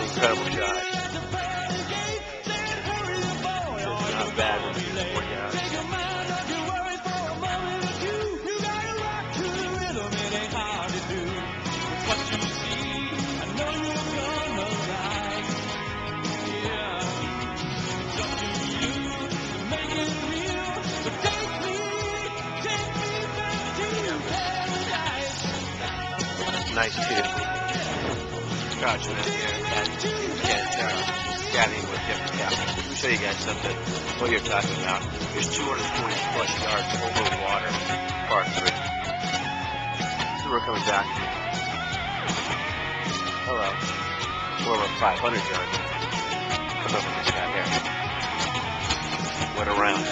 Incredible shot. Just not bad when you use 40 yards. Nice too. Scotch man here and caddying with Jeffrey Kaplan. Let me show you guys something, what you're talking about. There's 240 plus yards over water, par 3. So we're coming back. Hello. We're over 500 yards. Come over this guy here. Went around.